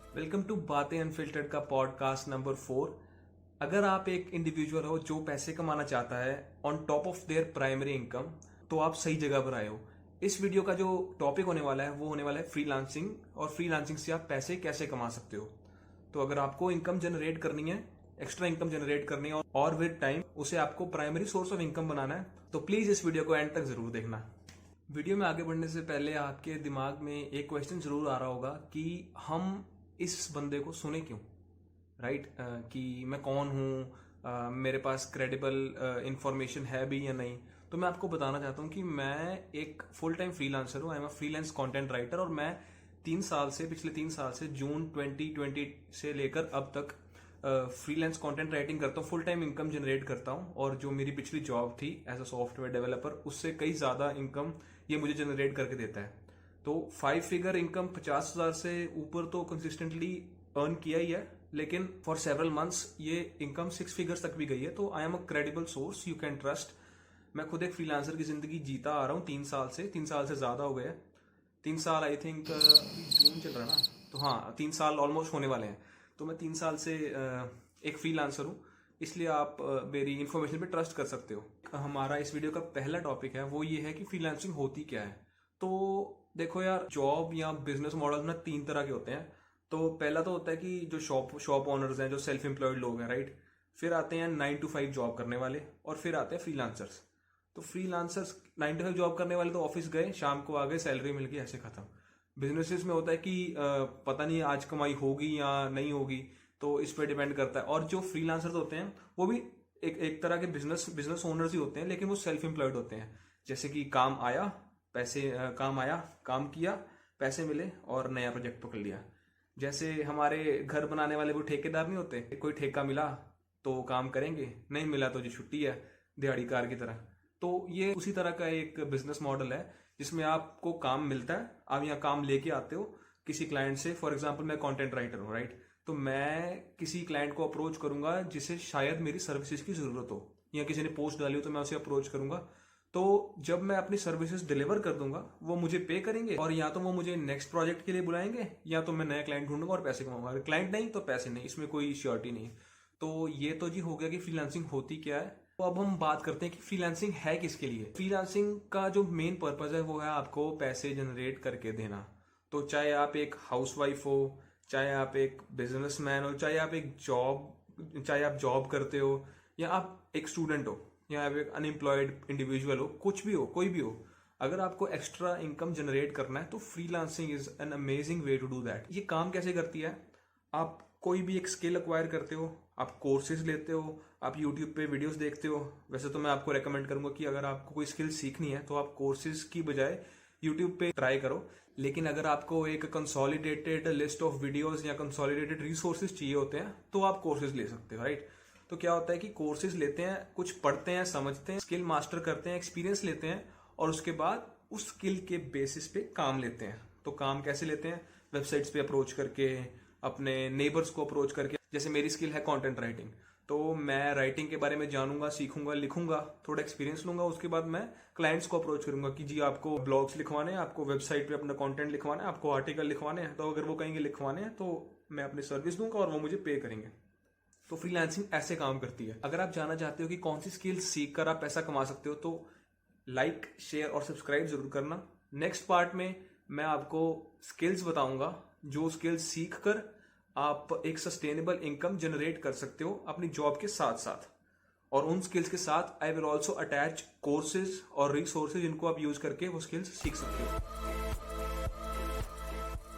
Welcome to बातें unfiltered का podcast number 4। अगर आप एक इंडिविजुअल हो जो पैसे कमाना चाहता है on top of their primary income, तो आप सही जगह पर आए हो। इस वीडियो का जो टॉपिक होने वाला है वो होने वाला है फ्रीलांसिंग, और फ्रीलांसिंग से आप पैसे कैसे कमा सकते हो। तो अगर आपको इनकम जनरेट करनी है, एक्स्ट्रा इनकम जनरेट करनी है और विद टाइम उसे आपको प्राइमरी सोर्स ऑफ इनकम बनाना है, तो प्लीज इस वीडियो को एंड तक जरूर देखना। वीडियो में आगे बढ़ने से पहले आपके दिमाग में एक क्वेश्चन जरूर आ रहा होगा कि हम इस बंदे को सुने क्यों, राइट? कि मैं कौन हूँ, मेरे पास क्रेडिबल इंफॉर्मेशन है भी या नहीं। तो मैं आपको बताना चाहता हूँ कि मैं एक फुल टाइम फ्रीलांसर हूँ। I am a freelance content writer, और मैं पिछले 3 साल से जून 2020 से लेकर अब तक फ्रीलांस कंटेंट राइटिंग करता हूँ, फुल टाइम इनकम जनरेट करता हूँ। और जो मेरी पिछली जॉब थी एज अ सॉफ्टवेयर डेवलपर, उससे कई ज़्यादा इनकम ये मुझे जनरेट करके देता है। तो 5 फिगर इनकम 50,000 से ऊपर तो कंसिस्टेंटली अर्न किया ही है, लेकिन फॉर सेवरल मंथ्स ये इनकम 6 फिगर्स तक भी गई है। तो I am a credible source, you can trust. मैं खुद एक फ्रीलांसर की जिंदगी जीता आ रहा हूँ 3 साल से ज़्यादा हो गया। 3 साल आई थिंक जून चल रहा है ना, तो हाँ 3 साल ऑलमोस्ट होने वाले हैं। तो मैं 3 साल से एक फ्रीलांसर हूँ, इसलिए आप मेरी इन्फॉर्मेशन पे ट्रस्ट कर सकते हो। हमारा इस वीडियो का पहला टॉपिक है वो ये है कि फ्रीलांसिंग होती क्या है। तो देखो यार, जॉब या बिजनेस मॉडल ना 3 तरह के होते हैं। तो पहला तो होता है कि जो शॉप ओनर्स हैं, जो सेल्फ एम्प्लॉयड लोग हैं, राइट। फिर आते हैं 9 to 5 जॉब करने वाले, और फिर आते हैं फ्रीलांसर्स। तो फ्रीलांसर्स 9 to 5 जॉब करने वाले तो ऑफिस गए, शाम को आ गए, सैलरी मिल गई, ऐसे खत्म। बिजनेसेस में होता है कि पता नहीं आज कमाई होगी या नहीं होगी, तो इस पर डिपेंड करता है। और जो फ्रीलांसर्स होते हैं वो भी एक तरह के बिजनेस ओनर्स ही होते हैं, लेकिन वो सेल्फ एम्प्लॉयड होते हैं। जैसे कि काम आया, काम किया, पैसे मिले और नया प्रोजेक्ट पकड़ लिया। जैसे हमारे घर बनाने वाले वो ठेकेदार नहीं होते, कोई ठेका मिला तो काम करेंगे, नहीं मिला तो जी छुट्टी है, दिहाड़ीकार की तरह। तो ये उसी तरह का एक बिजनेस मॉडल है जिसमें आपको काम मिलता है, आप यहाँ काम लेके आते हो किसी क्लाइंट से। फॉर एग्जाम्पल मैं कंटेंट राइटर हूँ, राइट। तो मैं किसी क्लाइंट को अप्रोच करूंगा जिसे शायद मेरी सर्विसेज की जरूरत हो, या किसी ने पोस्ट डाली हो तो मैं उसे अप्रोच करूंगा। तो जब मैं अपनी सर्विसेज डिलीवर कर दूंगा वो मुझे पे करेंगे, और या तो वो मुझे नेक्स्ट प्रोजेक्ट के लिए बुलाएंगे, या तो मैं नया क्लाइंट ढूंढूंगा और पैसे कमाऊंगा। अगर क्लाइंट नहीं तो पैसे नहीं, इसमें कोई श्योरिटी नहीं। तो ये तो जी हो गया कि फ्रीलांसिंग होती क्या है। तो अब हम बात करते हैं कि फ्रीलांसिंग है किसके लिए। फ्रीलांसिंग का जो मेन पर्पज है वो है आपको पैसे जनरेट करके देना। तो चाहे आप एक हाउसवाइफ हो, चाहे आप एक बिजनेसमैन हो, चाहे आप जॉब करते हो, या आप एक स्टूडेंट हो, या आप एक अनएम्प्लॉयड इंडिविजुअल हो, कुछ भी हो, कोई भी हो, अगर आपको एक्स्ट्रा इनकम जनरेट करना है तो freelancing is an amazing way to do that. ये काम कैसे करती है? आप कोई भी एक स्किल अक्वायर करते हो, आप कोर्सेज लेते हो, आप यूट्यूब पे वीडियोस देखते हो। वैसे तो मैं आपको रेकमेंड करूंगा कि अगर आपको कोई स्किल सीखनी है तो आप कोर्सेज की बजाय यूट्यूब पे ट्राई करो। लेकिन अगर आपको एक कंसोलिडेटेड लिस्ट ऑफ वीडियोस या कंसोलिडेटेड रिसोर्सेज चाहिए होते हैं तो आप कोर्सेज ले सकते हो, राइट। तो क्या होता है कि कोर्सेज लेते हैं, कुछ पढ़ते हैं, समझते हैं, स्किल मास्टर करते हैं, एक्सपीरियंस लेते हैं, और उसके बाद उस स्किल के बेसिस पे काम लेते हैं। तो काम कैसे लेते हैं? वेबसाइट्स पे अप्रोच करके, अपने नेबर्स को अप्रोच करके। जैसे मेरी स्किल है कंटेंट राइटिंग, तो मैं राइटिंग के बारे में जानूंगा, सीखूंगा, लिखूंगा, थोड़ा एक्सपीरियंस लूंगा। उसके बाद मैं क्लाइंट्स को अप्रोच करूंगा कि जी आपको ब्लॉग्स लिखवाने हैं, आपको वेबसाइट पे अपना कंटेंट लिखवाना है, आपको आर्टिकल लिखवाने हैं। तो अगर वो कहेंगे लिखवाने हैं तो मैं अपनी सर्विस दूंगा और वो मुझे पे करेंगे। तो फ्रीलांसिंग ऐसे काम करती है। अगर आप जानना चाहते हो कि कौन सी स्किल सीख कर आप पैसा कमा सकते हो, तो लाइक, शेयर और सब्सक्राइब जरूर करना। नेक्स्ट पार्ट में मैं आपको स्किल्स बताऊंगा, जो स्किल्स सीख कर आप एक सस्टेनेबल इनकम जनरेट कर सकते हो अपनी जॉब के साथ साथ। और उन स्किल्स के साथ I will also attach courses और रिसोर्सेज जिनको आप यूज करके वो स्किल्स सीख सकते हो।